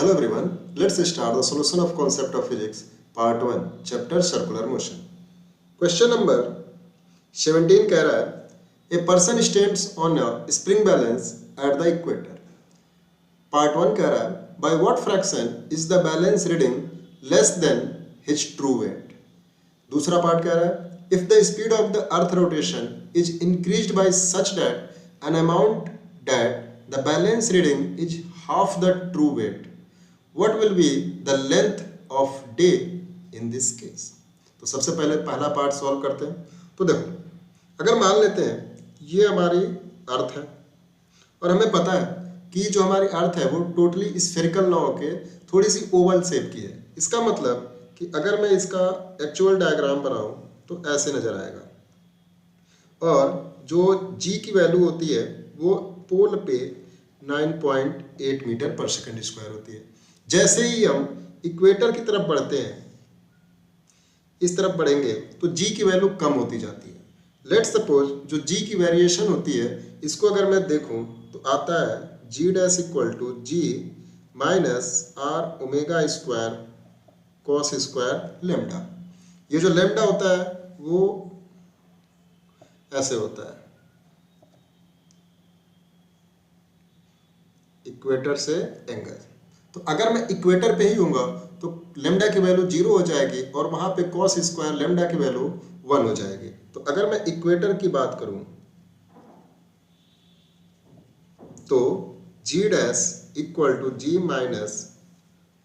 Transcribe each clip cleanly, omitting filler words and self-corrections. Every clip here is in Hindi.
Hello everyone, let's start the solution of concept of physics, part 1, chapter circular motion. Question number 17 कह रहा है a person stands on a spring balance at the equator. Part 1 कह रहा है by what fraction is the balance reading less than his true weight. दूसरा पार्ट कह रहा है if the speed of the earth rotation is increased by such that an amount that the balance reading is half the true weight, what will be the length of day in this case. तो सबसे पहले पहला पार्ट सॉल्व करते हैं. तो देखो, अगर मान लेते हैं ये हमारी अर्थ है और हमें पता है कि जो हमारी अर्थ है वो टोटली स्फेरिकल ना होके थोड़ी सी ओवल शेप की है. इसका मतलब कि अगर मैं इसका एक्चुअल डायग्राम बनाऊं तो ऐसे नजर आएगा और जो g की वैल्यू होती है वो पोल पे 9.8 मीटर पर सेकंड स्क्वायर होती है. जैसे ही हम इक्वेटर की तरफ बढ़ते हैं, इस तरफ बढ़ेंगे तो g की वैल्यू कम होती जाती है. लेट्स सपोज जो g की वेरिएशन होती है इसको अगर मैं देखूं तो आता है g dash equal to g minus are omega square cos square lambda. ये जो लेमडा होता है वो ऐसे होता है इक्वेटर से एंगल. तो अगर मैं इक्वेटर पे ही हूँगा तो लेमडा की वैल्यू 0 हो जाएगी और वहाँ पे कॉस स्क्वायर लेमडा की वैल्यू 1 हो जाएगी. तो अगर मैं इक्वेटर की बात करूँ तो G dash equal to G minus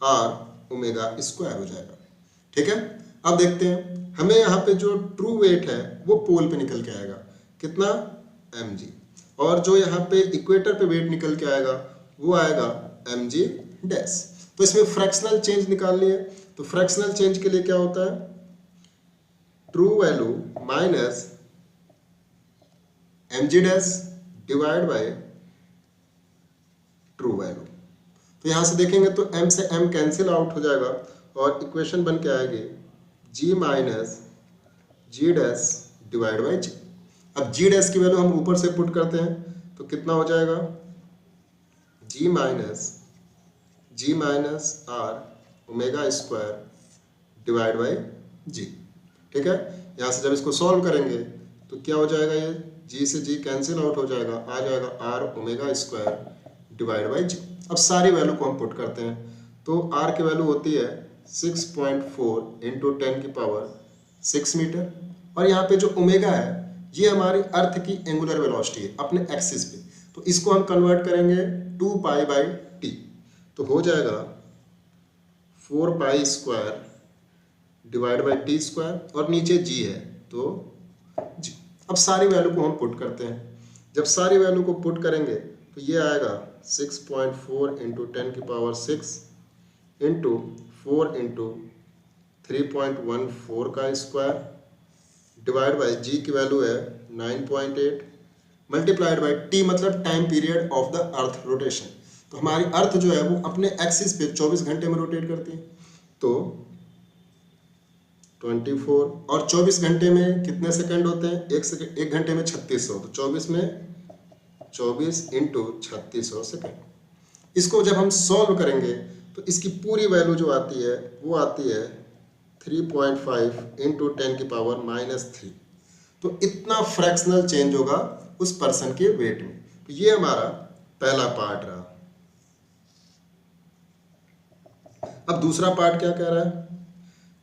are omega square हो जाएगा. ठीक है, अब देखते हैं हमें यहाँ पे जो ट्रू वेट है वो पोल पे निकल के आएगा कितना mg, और जो यहाँ पे इक्वेटर पे वेट निकल के आएगा वो आएगा mg डैश. तो इसमें फ्रैक्शनल चेंज निकालनी है. तो फ्रैक्शनल चेंज के लिए क्या होता है true value minus mg dash divide by true value. तो यहां से देखेंगे तो m से m कैंसिल आउट हो जाएगा और इक्वेशन बन के आएगी g minus g dash divide by g. अब g डैश की वैल्यू हम ऊपर से पुट करते हैं तो कितना हो जाएगा g minus are omega square divide by g. ठीक है, यहाँ से जब इसको सॉल्व करेंगे तो क्या हो जाएगा, ये g से g कैंसिल आउट हो जाएगा, आ जाएगा r omega square divide by g. अब सारी वैल्यू को हम पुट करते हैं तो r की वैल्यू होती है 6.4 इंटू 10 की पावर 6 मीटर और यहाँ पे जो ओमेगा है ये हमारी अर्थ की एंगुलर वेलोसिटी है अपने एक्सिस पे. तो इसको हम कन्वर्ट करेंगे 2 पाई बाई टी. तो हो जाएगा 4 pi square divide by T square और नीचे g है तो g. अब सारी वैल्यू को हम पुट करते हैं. जब सारी वैल्यू को पुट करेंगे तो ये आएगा 6.4 इंटू 10 की पावर 6 इंटू 4 इंटू 3.14 का स्क्वायर डिवाइड बाई जी की वैल्यू है 9.8 मल्टीप्लाइड बाई टी मतलब time period of the earth rotation. तो हमारी अर्थ जो है वो अपने एक्सिस पे 24 घंटे में रोटेट करती है. तो 24 और 24 घंटे में कितने सेकंड होते हैं, एक घंटे में 3600. तो 24 में 24 इंटू 3600 सेकेंड. इसको जब हम सॉल्व करेंगे तो इसकी पूरी वैल्यू जो आती है वो आती है 3.5 इंटू 10 की पावर -3. तो इतना फ्रैक्शनल चेंज होगा उस पर्सन के वेट में. तो ये हमारा पहला पार्ट रहा. अब दूसरा पार्ट क्या कह रहा है,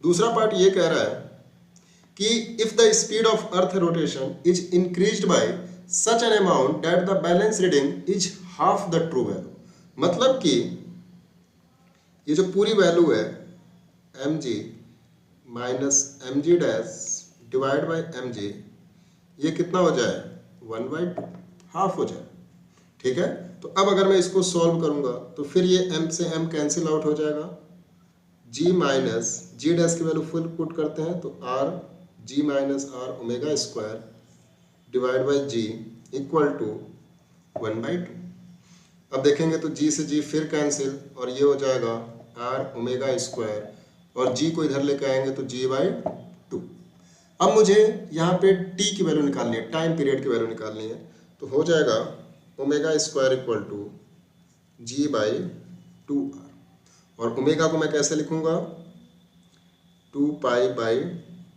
दूसरा पार्ट ये कह रहा है कि if the speed of earth rotation is increased by such an amount that the balance reading is half the true value. मतलब कि ये जो पूरी वैल्यू है mg minus mg dash divide bye mg ये कितना हो जाए 1/2 हाफ हो जाए. ठीक है, तो अब अगर मैं इसको सॉल्व करूंगा तो फिर ये m से m कैंसिल आउट हो जाएगा. g माइनस जी डैश की वैल्यू फुल पुट करते हैं तो r g minus are omega square divide by g equal to 1/2. अब देखेंगे तो g से g फिर कैंसिल और ये हो जाएगा r ओमेगा स्क्वायर और g को इधर लेके आएंगे तो g/2. अब मुझे यहाँ पे t की वैल्यू निकालनी है, टाइम पीरियड की वैल्यू निकालनी है. तो हो जाएगा omega square equal to g/2r. और ओमेगा को मैं कैसे लिखूंगा, 2 पाई बाई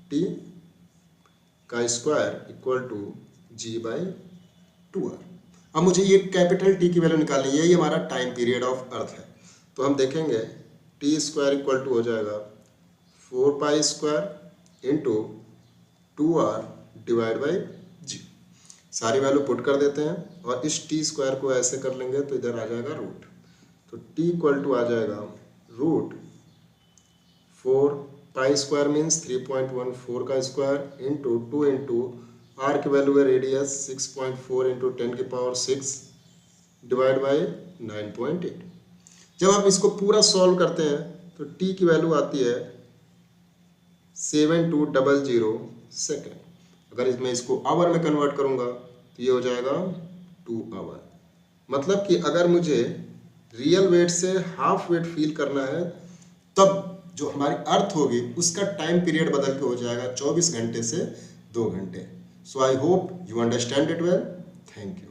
टी का square equal to g by 2r। अब मुझे ये कैपिटल टी की वैल्यू निकालनी है, यही हमारा टाइम पीरियड ऑफ अर्थ है। तो हम देखेंगे टी स्क्वायर इक्वल टू हो जाएगा 4 pi square into 2r divide by G. सारी वैल्यू पुट कर देते हैं और इस टी स्क्वायर को ऐसे कर लेंगे तो इधर आ जाएगा रूट। तो टी इक्वल टू आ जाएगा रूट 4 पाई स्क्वायर मीन्स 3.14 का स्क्वायर इंटू 2 इंटू आर की वैल्यू है रेडियस 6.4 इंटू 10 की पावर 6 डिवाइड बाई 9.8। जब आप इसको पूरा सॉल्व करते हैं तो टी की वैल्यू आती है 7200 सेकेंड। अगर इसमें इसको आवर में कन्वर्ट करूंगा तो ये हो जाएगा 2 आवर। मतलब कि अगर मुझे रियल वेट से हाफ वेट फील करना है तब जो हमारी अर्थ होगी उसका टाइम पीरियड बदल के हो जाएगा 24 घंटे से 2 घंटे। So I hope you understand it well. Thank you.